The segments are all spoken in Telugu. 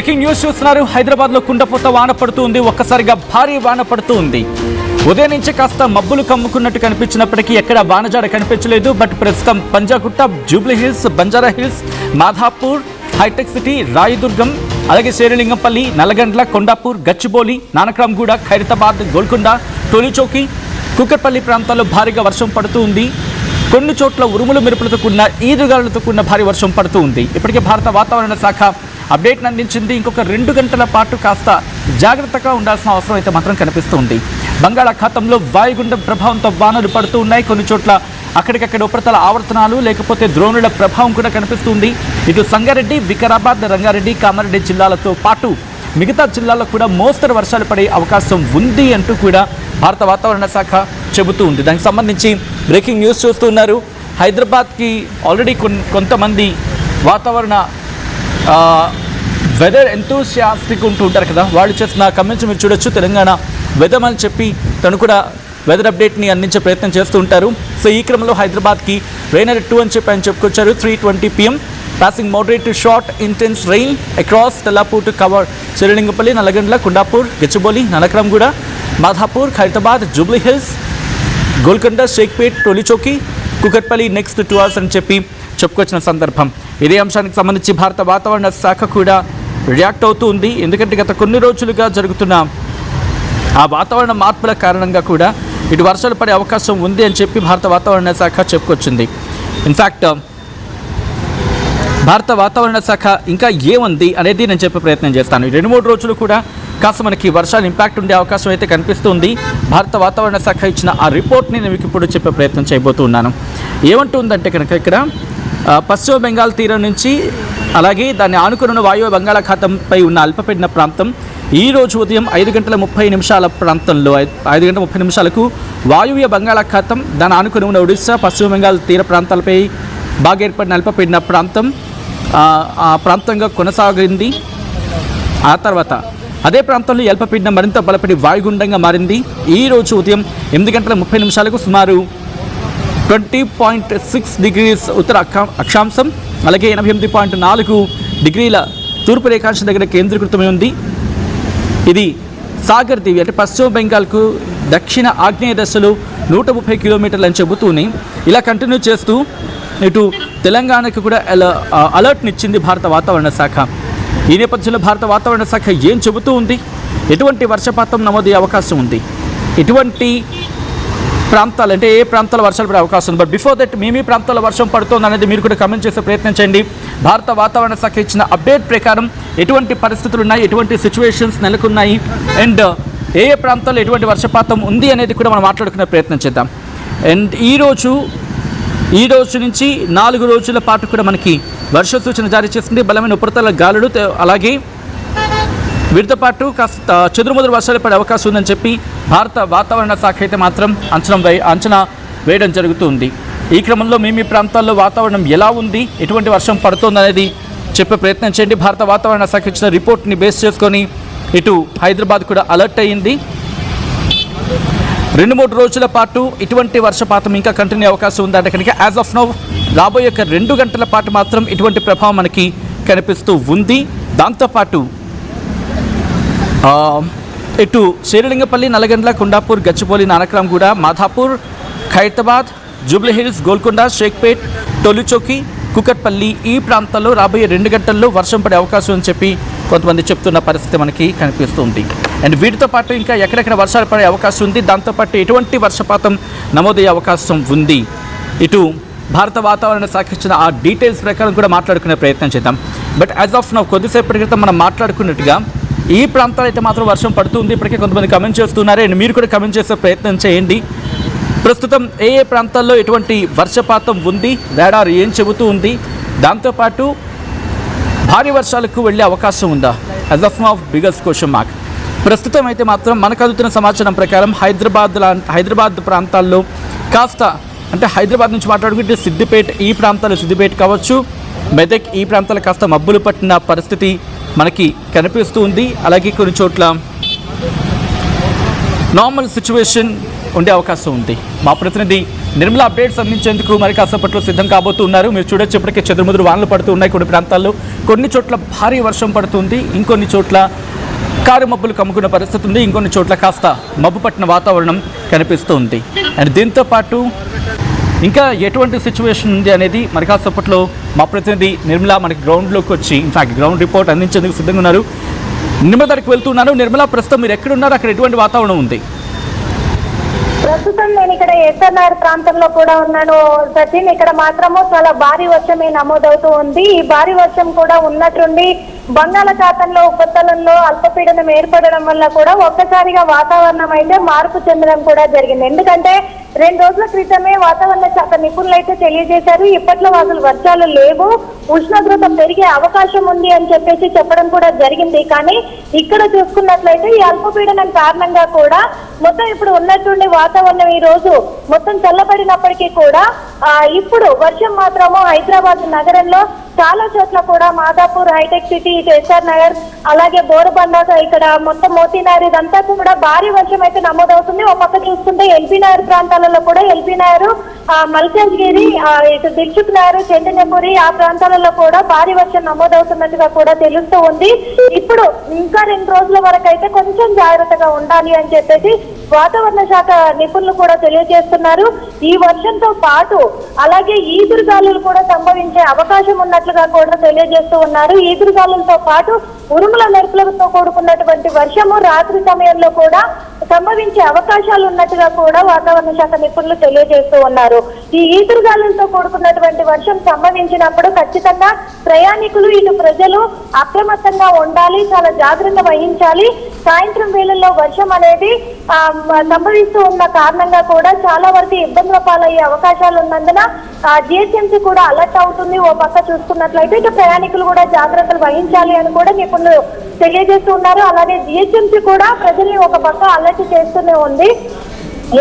బ్రేకింగ్ న్యూస్ చూస్తున్నారు. హైదరాబాద్లో కుండపోత వాన పడుతుంది. ఒక్కసారిగా భారీ వాన పడుతుంది. ఉదయం నుంచి కాస్త మబ్బులు కమ్ముకున్నట్టు కనిపించినప్పటికీ ఎక్కడ వానజాడ కనిపించలేదు. బట్ ప్రస్తుతం పంజాగుట్ట, జూబ్లీ హిల్స్, బంజారా హిల్స్, మాధాపూర్, హైటెక్ సిటీ, రాయదుర్గం, అలాగే శేరిలింగంపల్లి, నల్లగండ్ల, కొండాపూర్, గచ్చిబౌలి, నానక్రామ్గూడ, ఖైరతాబాద్, గోల్కొండ, టోలీచౌకి, కూకట్పల్లి ప్రాంతాల్లో భారీగా వర్షం పడుతూ ఉంది. కొన్ని చోట్ల ఉరుములు మెరుపులతో కూడిన ఈదుగాలులతో కూడిన భారీ వర్షం పడుతూ ఉంది. ఇప్పటికే భారత వాతావరణ శాఖ అప్డేట్ని అందించింది. ఇంకొక 2 గంటల పాటు కాస్త జాగ్రత్తగా ఉండాల్సిన అవసరం అయితే మాత్రం కనిపిస్తుంది. బంగాళాఖాతంలో వాయుగుండం ప్రభావంతో వానలు పడుతూ ఉన్నాయి. కొన్ని చోట్ల అక్కడికక్కడ ఉపరితల ఆవర్తనాలు లేకపోతే ద్రోణుల ప్రభావం కూడా కనిపిస్తుంది. ఇటు సంగారెడ్డి, వికారాబాద్, రంగారెడ్డి, కామారెడ్డి జిల్లాలతో పాటు మిగతా జిల్లాల్లో కూడా మోస్తరు వర్షాలు పడే అవకాశం ఉంది అంటూ కూడా భారత వాతావరణ శాఖ చెబుతూ ఉంది. దానికి సంబంధించి బ్రేకింగ్ న్యూస్ చూస్తున్నారు. హైదరాబాద్కి ఆల్రెడీ కొంతమంది వాతావరణ వెదర్ ఎంతూసియాస్టిక్ ఉంటూ ఉంటారు కదా, వాళ్ళు చేసిన కమెంట్స్ మీరు చూడొచ్చు. తెలంగాణ వెదర్ అని చెప్పి తను కూడా వెదర్ అప్డేట్ని అందించే ప్రయత్నం చేస్తూ ఉంటారు. సో ఈ క్రమంలో హైదరాబాద్కి రెయిన్ అలర్ట్ 2 అని చెప్పి ఆయన చెప్పుకొచ్చారు. 3:20 PM passing moderate to short intense rain across Tellapur to cover Sherilingampalli, Nallagandla, Kondapur, Gachibowli, Nanakramuguda, Madhapur, Khairathabad, Jubilee Hills, Golconda, Sheikhpet, Tolichoki, Kukatpalli next 2 hours అని చెప్పి చెప్పుకొచ్చిన సందర్భం. ఇదే అంశానికి సంబంధించి భారత వాతావరణ శాఖ కూడా రియాక్ట్ అవుతూ ఉంది. ఎందుకంటే గత కొన్ని రోజులుగా జరుగుతున్న ఆ వాతావరణ మార్పుల కారణంగా కూడా ఇటు వర్షాలు పడే అవకాశం ఉంది అని చెప్పి భారత వాతావరణ శాఖ చెప్పుకొచ్చింది. ఇన్ఫ్యాక్ట్ భారత వాతావరణ శాఖ ఇంకా ఏముంది అనేది నేను చెప్పే ప్రయత్నం చేస్తాను. 2-3 రోజులు కూడా కాస్త మనకి వర్షాలు ఇంపాక్ట్ ఉండే అవకాశం అయితే కనిపిస్తుంది. భారత వాతావరణ శాఖ ఇచ్చిన ఆ రిపోర్ట్ని నేను మీకు ఇప్పుడు చెప్పే ప్రయత్నం చేయబోతున్నాను. ఏమంటుందంటే కనుక ఇక్కడ పశ్చిమ బెంగాల్ తీరం నుంచి అలాగే దాన్ని ఆనుకున్న వాయువ్య బంగాళాఖాతంపై ఉన్న అల్పపీడన ప్రాంతం ఈ రోజు ఉదయం 5:30 ప్రాంతంలో 5:30 వాయువ్య బంగాళాఖాతం దాని ఆనుకుని ఉన్న ఒడిశా, పశ్చిమ బెంగాల్ తీర ప్రాంతాలపై బాగా ఏర్పడిన అల్పపీడన ప్రాంతం ఆ ప్రాంతంగా కొనసాగింది. ఆ తర్వాత అదే ప్రాంతంలో అల్పపీడనం మరింత బలపడి వాయుగుండంగా మారింది. ఈ రోజు ఉదయం 8:30 సుమారు 20.6 degrees ఉత్తర అక్షాంశం అలాగే 88.4 degrees తూర్పు రేఖాంశం దగ్గర కేంద్రీకృతమై ఉంది. ఇది సాగర్ దీవి అంటే పశ్చిమ బెంగాల్కు దక్షిణ ఆగ్నేయ దశలో 130 కిలోమీటర్లు అని చెబుతూనే ఇలా కంటిన్యూ చేస్తూ ఇటు తెలంగాణకు కూడా అలర్ట్ని ఇచ్చింది భారత వాతావరణ శాఖ. ఈ నేపథ్యంలో భారత వాతావరణ శాఖ ఏం చెబుతూ ఉంది, ఎటువంటి వర్షపాతం నమోదయ్యే అవకాశం ఉంది, ఎటువంటి ప్రాంతాలు అంటే ఏ ప్రాంతాల వర్షాలు పడే అవకాశం ఉంది. బట్ బిఫోర్ దట్ మీ ప్రాంతాల్లో వర్షం పడుతుంది అనేది మీరు కూడా కమెంట్ చేసే ప్రయత్నం చేయండి. భారత వాతావరణ శాఖ ఇచ్చిన అప్డేట్ ప్రకారం ఎటువంటి పరిస్థితులు ఉన్నాయి, ఎటువంటి సిచ్యువేషన్స్ నెలకొన్నాయి అండ్ ఏ ప్రాంతాల్లో ఎటువంటి వర్షపాతం ఉంది అనేది కూడా మనం మాట్లాడుకునే ప్రయత్నం చేద్దాం. అండ్ ఈ రోజు నుంచి 4 రోజుల పాటు కూడా మనకి వర్ష సూచన జారీ చేసింది. బలమైన ఉపరితల గాలులు అలాగే వీటితో పాటు కాస్త చెదురుమదురు వర్షాలు పడే అవకాశం ఉందని చెప్పి భారత వాతావరణ శాఖ అయితే మాత్రం అంచనా వేయడం జరుగుతుంది. ఈ క్రమంలో మీ ప్రాంతాల్లో వాతావరణం ఎలా ఉంది, ఎటువంటి వర్షం పడుతుంది అనేది చెప్పే ప్రయత్నం చేయండి. భారత వాతావరణ శాఖ ఇచ్చిన రిపోర్ట్ని బేస్ చేసుకొని ఇటు హైదరాబాద్ కూడా అలర్ట్ అయ్యింది. 2-3 రోజుల పాటు ఇటువంటి వర్షపాతం ఇంకా కంటిన్యూ అవకాశం ఉందంటే కనుక యాజ్ ఆఫ్ నౌ రాబోయే 2 గంటల పాటు మాత్రం ఇటువంటి ప్రభావం మనకి కనిపిస్తూ ఉంది. దాంతోపాటు ఇటు శేరిలింగపల్లి, నల్లగండ్ల, కొండాపూర్, గచ్చిబౌలి, నానక్రామ్గూడ, మాధాపూర్, ఖైరతాబాద్, జూబ్లీ హిల్స్, గోల్కొండ, షేక్పేట్, టోలీచౌకి, కుకట్పల్లి ఈ ప్రాంతాల్లో రాబోయే 2 గంటల్లో వర్షం పడే అవకాశం అని చెప్పి కొంతమంది చెప్తున్న పరిస్థితి మనకి కనిపిస్తుంది. అండ్ వీటితో పాటు ఇంకా ఎక్కడెక్కడ వర్షాలు పడే అవకాశం ఉంది, దాంతోపాటు ఎటువంటి వర్షపాతం నమోదయ్యే అవకాశం ఉంది, ఇటు భారత వాతావరణ శాఖ ఇచ్చిన ఆ డీటెయిల్స్ ప్రకారం కూడా మాట్లాడుకునే ప్రయత్నం చేద్దాం. బట్ యాజ్ ఆఫ్ నౌ కొద్దిసేపటి క్రితం మనం మాట్లాడుకున్నట్టుగా ఈ ప్రాంతాలు అయితే మాత్రం వర్షం పడుతుంది. ఇప్పటికే కొంతమంది కమెంట్ చేస్తున్నారు అండ్ మీరు కూడా కమెంట్ చేసే ప్రయత్నం చేయండి. ప్రస్తుతం ఏ ప్రాంతాల్లో ఎటువంటి వర్షపాతం ఉంది, రాడార్ ఏం చెబుతూ ఉంది, దాంతోపాటు భారీ వర్షాలకు వెళ్ళే అవకాశం ఉందా? As of now biggest question mark. ప్రస్తుతం అయితే మాత్రం మనకు అందుతున్న సమాచారం ప్రకారం హైదరాబాద్ ప్రాంతాల్లో కాస్త అంటే హైదరాబాద్ నుంచి మాట్లాడుకుంటే సిద్దిపేట ఈ ప్రాంతాలు, సిద్దిపేట కావచ్చు, మెదక్ ఈ ప్రాంతాలు కాస్త మబ్బులు పట్టిన పరిస్థితి మనకి కనిపిస్తూ ఉంది. అలాగే కొన్ని చోట్ల నార్మల్ సిచ్యువేషన్ ఉండే అవకాశం ఉంది. మా ప్రతినిధి నిర్మల అప్డేట్స్ అందించేందుకు మరి కాసేపట్లో సిద్ధం కాబోతున్నారు. మీరు చూడొచ్చు ఇప్పటికే చెదురుముదురు వానలు పడుతూ ఉన్నాయి కొన్ని ప్రాంతాల్లో. కొన్ని చోట్ల భారీ వర్షం పడుతుంది, ఇంకొన్ని చోట్ల కారు మబ్బులు కమ్ముకున్న పరిస్థితి ఉంది, ఇంకొన్ని చోట్ల కాస్త మబ్బు పట్టిన వాతావరణం కనిపిస్తూ ఉంది. అండ్ దీంతో పాటు ఇంకా ఎటువంటి సిచ్యువేషన్ ఉంది అనేది మరి కాసేపట్లో మా ప్రతినిధి నిర్మల మనకి గ్రౌండ్లోకి వచ్చి ఇన్ఫాక్ట్ గ్రౌండ్ రిపోర్ట్ అందించేందుకు సిద్ధంగా ఉన్నారు. నిర్మల దగ్గరికి వెళ్తున్నాను. నిర్మల, ప్రస్తుతం మీరు ఎక్కడున్నారు, అక్కడ ఎటువంటి వాతావరణం ఉంది? ప్రస్తుతం నేను ఇక్కడ ఎస్ఆర్ఆర్ ప్రాంతంలో కూడా ఉన్నాను సచిన్. ఇక్కడ మాత్రము చాలా భారీ వర్షమే నమోదవుతూ ఉంది. ఈ భారీ వర్షం కూడా ఉన్నట్టుండి బంగాళాఖాతంలో ఉపరితలంలో అల్పపీడనం ఏర్పడడం వల్ల కూడా ఒక్కసారిగా వాతావరణం అయితే మార్పు చెందడం కూడా జరిగింది. ఎందుకంటే 2 రోజుల క్రితమే వాతావరణ శాఖ నిపుణులు అయితే తెలియజేశారు, ఇప్పట్లో అసలు వర్షాలు లేవు, ఉష్ణోగ్రత పెరిగే అవకాశం ఉంది అని చెప్పడం కూడా జరిగింది. కానీ ఇక్కడ చూసుకున్నట్లయితే ఈ అల్పపీడనం కారణంగా కూడా మొత్తం ఇప్పుడు ఉన్నటువంటి వాతావరణం ఈ రోజు మొత్తం చల్లబడినప్పటికీ కూడా ఇప్పుడు వర్షం మాత్రము హైదరాబాద్ నగరంలో చాలా చోట్ల కూడా మాదాపూర్, హైటెక్ సిటీ, ఎస్ఆర్ నగర్, అలాగే బోరబండ, ఇక్కడ మొత్తం మోతీనగర్ ఇదంతా కూడా భారీ వర్షం అయితే నమోదవుతుంది. ఒక పక్క చూసుకుంటే ఎల్బీ నగర్ ప్రాంతాలలో కూడా ఎల్బీ నగర్, మల్కాజ్గిరి, ఇటు దిల్సుఖ్ నగర్, చైతన్యపురి ఆ ప్రాంతాలలో కూడా భారీ వర్షం నమోదవుతున్నట్టుగా కూడా తెలుస్తూ ఉంది. ఇప్పుడు ఇంకా 2 రోజుల వరకు అయితే కొంచెం జాగ్రత్తగా ఉండాలి అని చెప్పేసి వాతావరణ శాఖ నిపుణులు కూడా తెలియజేస్తున్నారు. ఈ వర్షంతో పాటు అలాగే ఈదురుగాలులు కూడా సంభవించే అవకాశం ఉన్నట్లుగా కూడా తెలియజేస్తూ ఉన్నారు. ఈదురుగాలులతో పాటు ఉరుముల మెరుపులతో కూడుకున్నటువంటి వర్షము రాత్రి సమయంలో కూడా సంభవించే అవకాశాలు ఉన్నట్టుగా కూడా వాతావరణ శాఖ నిపుణులు తెలియజేస్తూ ఉన్నారు. ఈ ఈదురుగాలులతో కూడుకున్నటువంటి వర్షం సంభవించినప్పుడు ఖచ్చితంగా ప్రయాణికులు, ఇటు ప్రజలు అప్రమత్తంగా ఉండాలి, చాలా జాగ్రత్త వహించాలి. సాయంత్రం వేళల్లో వర్షం అనేది సంభవిస్తూ ఉన్న కారణంగా కూడా చాలా వరకు ఇబ్బందుల పాలయ్యే అవకాశాలు ఉన్నందున జిహెచ్ఎంసీ కూడా అలర్ట్ అవుతుంది. ఓ పక్క చూసుకున్నట్లయితే ఇటు ప్రయాణికులు కూడా జాగ్రత్తలు వహించాలి అని కూడా నిపుణులు తెలియజేస్తూ ఉన్నారు. అలాగే జిహెచ్ఎంసీ కూడా ప్రజల్ని ఒక పక్క అలర్ట్ చేస్తూనే ఉంది.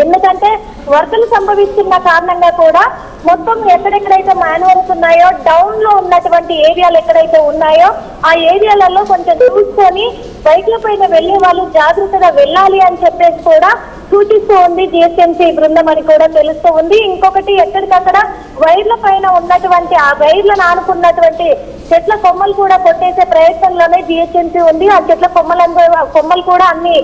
ఎందుకంటే వరదలు సంభవిస్తున్న కారణంగా కూడా మొత్తం ఎక్కడెక్కడైతే మాన్యువల్స్ ఉన్నాయో, డౌన్ లో ఉన్నటువంటి ఏరియాలు ఎక్కడైతే ఉన్నాయో ఆ ఏరియాలలో కొంచెం చూసుకొని బైక్ల పైన వెళ్లే వాళ్ళు జాగ్రత్తగా వెళ్ళాలి అని చెప్పేసి కూడా సూచిస్తూ ఉంది జిహెచ్ఎంసీ బృందం అని కూడా తెలుస్తూ ఉంది. ఇంకొకటి, ఎక్కడికక్కడ వైర్ల పైన ఉన్నటువంటి ఆ వైర్లను ఆనుకున్నటువంటి చెట్ల కొమ్మలు కూడా కొట్టేసే ప్రయత్నంలోనే జిహెచ్ఎంసీ ఉంది. ఆ చెట్ల కొమ్మలు కూడా అన్ని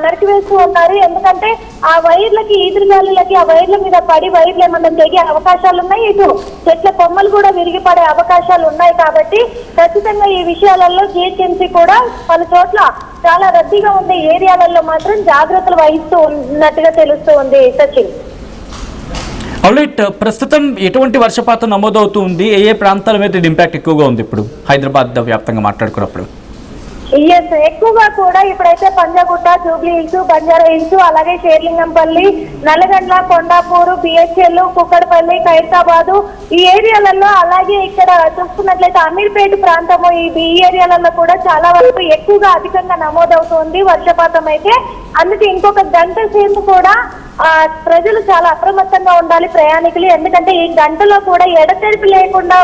నరికివేస్తూ ఉన్నారు. ఎందుకంటే ఆ వైర్లకి, ఈదురుగాలులకి ఆ వైర్ల మీద పడి వైర్లు ఏమన్నా తెగే అవకాశాలు ఉన్నాయి, ఇటు చెట్ల కొమ్మలు కూడా విరిగిపడే అవకాశాలు ఉన్నాయి. కాబట్టి ఖచ్చితంగా ఈ విషయాలలో జిహెచ్ఎంసీ కూడా పలు చోట్ల చాలా రద్దీగా ఉండే ఏరియాలలో మాత్రం జాగ్రత్తలు వహిస్తూ ఉన్నట్టుగా తెలుస్తూ ఉంది సచిన్. ఆల్రైట్, ప్రస్తుతం ఎటువంటి వర్షపాతం నమోదవుతూ ఉంది, ఏ ప్రాంతాల మీద ఇది ఇంపాక్ట్ ఎక్కువగా ఉంది ఇప్పుడు హైదరాబాద్ వ్యాప్తంగా మాట్లాడుకున్నప్పుడు? ఎక్కువగా కూడా ఇప్పుడైతే పంజాగుట్ట, జూబ్లీ హిల్స్, బంజారా హిల్స్, అలాగే షేర్లింగంపల్లి, నల్లగండ్ల, కొండాపూరు, బిహెచ్ఎల్, కుక్కడపల్లి, ఖైరతాబాద్ ఈ ఏరియాలలో, అలాగే ఇక్కడ చూసుకున్నట్లయితే అమీర్పేట ప్రాంతము ఈ ఏరియాలలో కూడా చాలా వరకు ఎక్కువగా అధికంగా నమోదవుతుంది వర్షపాతం అయితే. అందుకే ఇంకొక గంట సేపు కూడా ప్రజలు చాలా అప్రమత్తంగా ఉండాలి ప్రయాణికులు. ఎందుకంటే ఈ గంటలో కూడా ఎడతెరిపి లేకుండా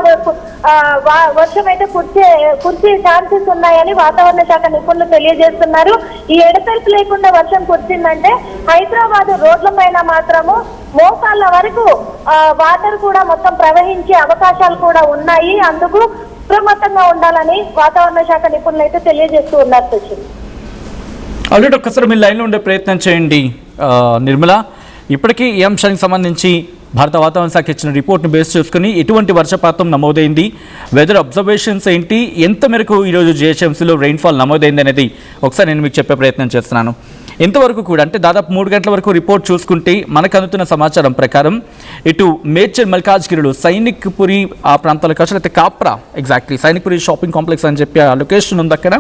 వర్షం అయితే కురిసే ఛాన్సెస్ ఉన్నాయని వాతావరణ శాఖ నిపుణులు తెలియజేస్తున్నారు. ఈ ఎడతెరిపి లేకుండా వర్షం కురిసిందంటే హైదరాబాద్ రోడ్ల పైన మాత్రము మోకాళ్ళ వరకు వాటర్ కూడా మొత్తం ప్రవహించే అవకాశాలు కూడా ఉన్నాయి. అందుకు అప్రమత్తంగా ఉండాలని వాతావరణ శాఖ నిపుణులు అయితే తెలియజేస్తూ ఉన్నారు సచిన్. ఆల్రెడీ ఒక్కసారి మీరు లైన్లో ఉండే ప్రయత్నం చేయండి నిర్మల. ఇప్పటికీ ఈ అంశానికి సంబంధించి భారత వాతావరణ శాఖ ఇచ్చిన రిపోర్ట్ను బేస్ చేసుకుని ఎటువంటి వర్షపాతం నమోదైంది, వెదర్ అబ్జర్వేషన్స్ ఏంటి, ఎంత మేరకు ఈరోజు జిహెచ్ఎంసీలో రెయిన్ఫాల్ నమోదైంది అనేది ఒకసారి నేను మీకు చెప్పే ప్రయత్నం చేస్తున్నాను. ఇంతవరకు కూడా అంటే దాదాపు 3 గంటల వరకు రిపోర్ట్ చూసుకుంటే మనకు అందుతున్న సమాచారం ప్రకారం ఇటు మేడ్చల్, మల్కాజ్గిరిలో, సైనిక్పురి ఆ ప్రాంతాలకు కావచ్చు, లేకపోతే Kapra, exactly Sainikpuri shopping complex అని చెప్పి ఆ లొకేషన్ ఉంది అక్కడ.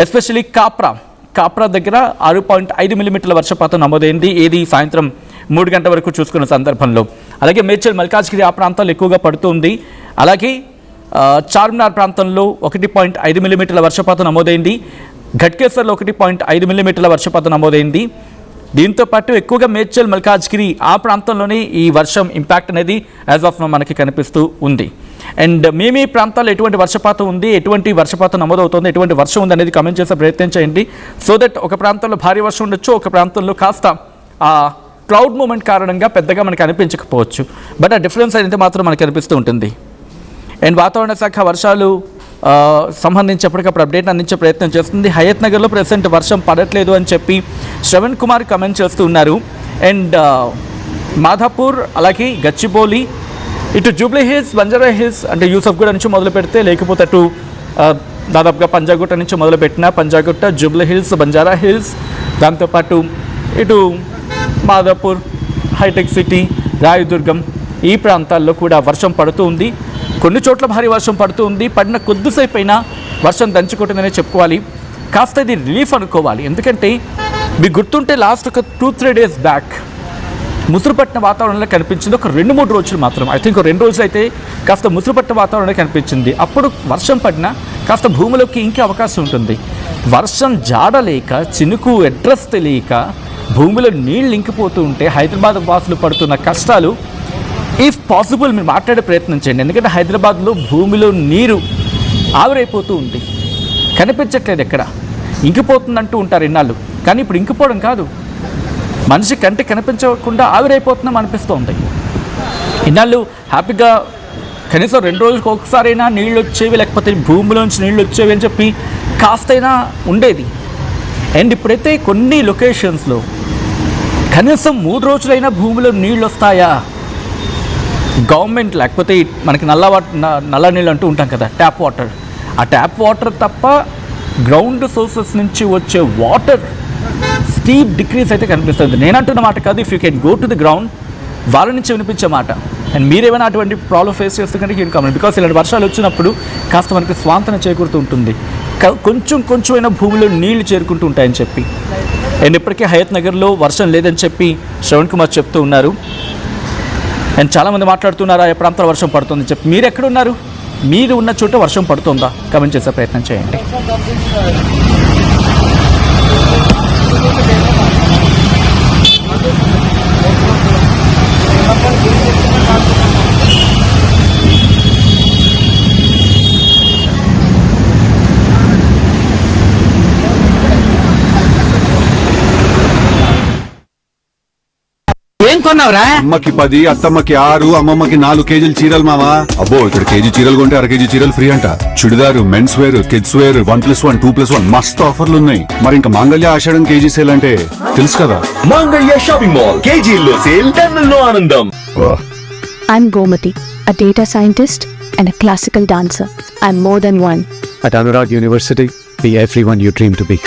ఎస్పెషల్లీ కాప్రా దగ్గర 6.5 మిల్లీమీటర్ల వర్షపాతం నమోదైంది. ఏది సాయంత్రం 3 గంటల వరకు చూసుకున్న సందర్భంలో. అలాగే మేడ్చల్, మల్కాజ్గిరి ఆ ప్రాంతాల్లో ఎక్కువగా పడుతుంది. అలాగే చార్మినార్ ప్రాంతంలో 1.5 మిల్లీమీటర్ల వర్షపాతం నమోదైంది. ఘట్కేసర్లో 1.5 మిల్లీమీటర్ల వర్షపాతం నమోదైంది. దీంతో పాటు ఎక్కువగా మేడ్చల్, మల్కాజ్గిరి ఆ ప్రాంతంలోనే ఈ వర్షం ఇంపాక్ట్ అనేది యాజ్ ఆఫ్ నౌ మనకి కనిపిస్తూ ఉంది. అండ్ మీ ప్రాంతాల్లో ఎటువంటి వర్షపాతం ఉంది, ఎటువంటి వర్షపాతం నమోదవుతుంది, ఎటువంటి వర్షం ఉంది అనేది కామెంట్ చేసే ప్రయత్నం చేయండి. సో దట్ ఒక ప్రాంతంలో భారీ వర్షం ఉండొచ్చు, ఒక ప్రాంతంలో కాస్త క్లౌడ్ మూమెంట్ కారణంగా పెద్దగా మనకు అనిపించకపోవచ్చు, బట్ ఆ డిఫరెన్స్ అయితే మాత్రం మనకు అనిపిస్తూ ఉంటుంది. అండ్ వాతావరణ శాఖ వర్షాలు సంబంధించి ఎప్పటికప్పుడు అప్డేట్ అందించే ప్రయత్నం చేస్తుంది. హయత్ నగర్లో ప్రెసెంట్ వర్షం పడట్లేదు అని చెప్పి శ్రవణ్ కుమార్ కమెంట్ చేస్తూ ఉన్నారు. అండ్ మాధాపూర్, అలాగే గచ్చిబౌలి, ఇటు జూబ్లీ హిల్స్, బంజారా హిల్స్ అంటే యూసఫ్గూడ నుంచి మొదలు పెడితే, లేకపోతే అటు దాదాపుగా పంజాగుట్ట నుంచి మొదలుపెట్టిన పంజాగుట్ట, జూబ్లీ హిల్స్, బంజారా హిల్స్, దాంతోపాటు ఇటు మాధాపూర్, హైటెక్ సిటీ, రాయదుర్గం ఈ ప్రాంతాల్లో కూడా వర్షం పడుతూ ఉంది. కొన్ని చోట్ల భారీ వర్షం పడుతూ ఉంది. పడిన కొద్దిసేపు అయినా వర్షం దంచుకుంటుందనే చెప్పుకోవాలి. కాస్త ఇది రిలీఫ్ అనుకోవాలి. ఎందుకంటే మీకు గుర్తుంటే లాస్ట్ ఒక 2-3 డేస్ బ్యాక్ ముసురుపట్టిన వాతావరణంలో కనిపించింది. ఒక 2-3 రోజులు మాత్రం, ఐ థింక్ 2 రోజులు అయితే కాస్త ముసురుపట్టిన వాతావరణంలో కనిపించింది. అప్పుడు వర్షం పడినా కాస్త భూమిలోకి ఇంకే అవకాశం ఉంటుంది. వర్షం జాడలేక, చినుకు అడ్రస్ తెలియక భూమిలో నీళ్ళు ఇంకిపోతూ ఉంటే హైదరాబాద్ వాసులు పడుతున్న కష్టాలు ఇఫ్ పాసిబుల్ మీరు మాట్లాడే ప్రయత్నం చేయండి. ఎందుకంటే హైదరాబాద్లో భూమిలో నీరు ఆవిరైపోతూ ఉంది, కనిపించట్లేదు ఎక్కడ. ఇంకిపోతుందంటూ ఉంటారు ఇన్నాళ్ళు, కానీ ఇప్పుడు ఇంకిపోవడం కాదు, మనిషి కంటి కనిపించకుండా ఆవిరైపోతున్నాం అనిపిస్తుంది. ఇన్నాళ్ళు హ్యాపీగా కనీసం 2 రోజులకు ఒకసారైనా నీళ్ళు వచ్చేవి, లేకపోతే భూమిలోంచి నీళ్ళు వచ్చేవి అని చెప్పి కాస్తైనా ఉండేది. అండ్ ఇప్పుడైతే కొన్ని లొకేషన్స్లో కనీసం 3 రోజులైనా భూమిలో నీళ్ళు వస్తాయా? గవర్నమెంట్ లేకపోతే మనకి నల్ల నీళ్ళు అంటూ ఉంటాం కదా, ట్యాప్ వాటర్, ఆ ట్యాప్ వాటర్ తప్ప గ్రౌండ్ సోర్సెస్ నుంచి వచ్చే వాటర్ స్టీప్ డిక్రీస్ అయితే కనిపిస్తుంది. నేనంటున్న మాట కాదు, if you can go to the ground, వాళ్ళ నుంచి వినిపించే మాట. అండ్ మీరేమైనా అటువంటి ప్రాబ్లం ఫేస్ చేస్తుంటే యూ కామెంట్, బికాస్ ఇలాంటి వర్షాలు వచ్చినప్పుడు కాస్త మనకి స్వాంతన చేకూరుతూ ఉంటుంది, కొంచెమైనా భూమిలో నీళ్లు చేరుకుంటూ ఉంటాయని చెప్పి. అండ్ ఇప్పటికే హయత్ నగర్లో వర్షం లేదని చెప్పి శ్రవణ్ కుమార్ చెప్తూ ఉన్నారు. అండ్ చాలామంది మాట్లాడుతున్నారు ఆ ప్రాంతాల వర్షం పడుతుందని చెప్పి. మీరు ఎక్కడున్నారు? మీరు ఉన్న చోట వర్షం పడుతుందా? కమెంట్ చేసే ప్రయత్నం చేయండి. ఏం కొన్నావురా? అమ్మకి 10, అత్తమ్మకి 6, అమ్మమ్మకి 4 కేజీలు చీరలు మావా. అబ్బో, ఇక్కడ కేజీ చీరలు కొంటే 1/2 కేజీ చీరలు ఫ్రీ అంట. Churidar, men's wear, kids wear 1+1, 2+1 మస్తు ఆఫర్లు ఉన్నాయి. మరి ఇంకా మాంగళ్య ఆషాఢం కేజీ సేల్ అంటే తెలుసు కదా. మాంగళ్య షాపింగ్ మాల్ కేజీల్లో సేల్, టన్నుల్లో ఆనందం. I'm Gomati, a data scientist and a classical dancer. I'm more than one. At Anurag University, be everyone you dream to be.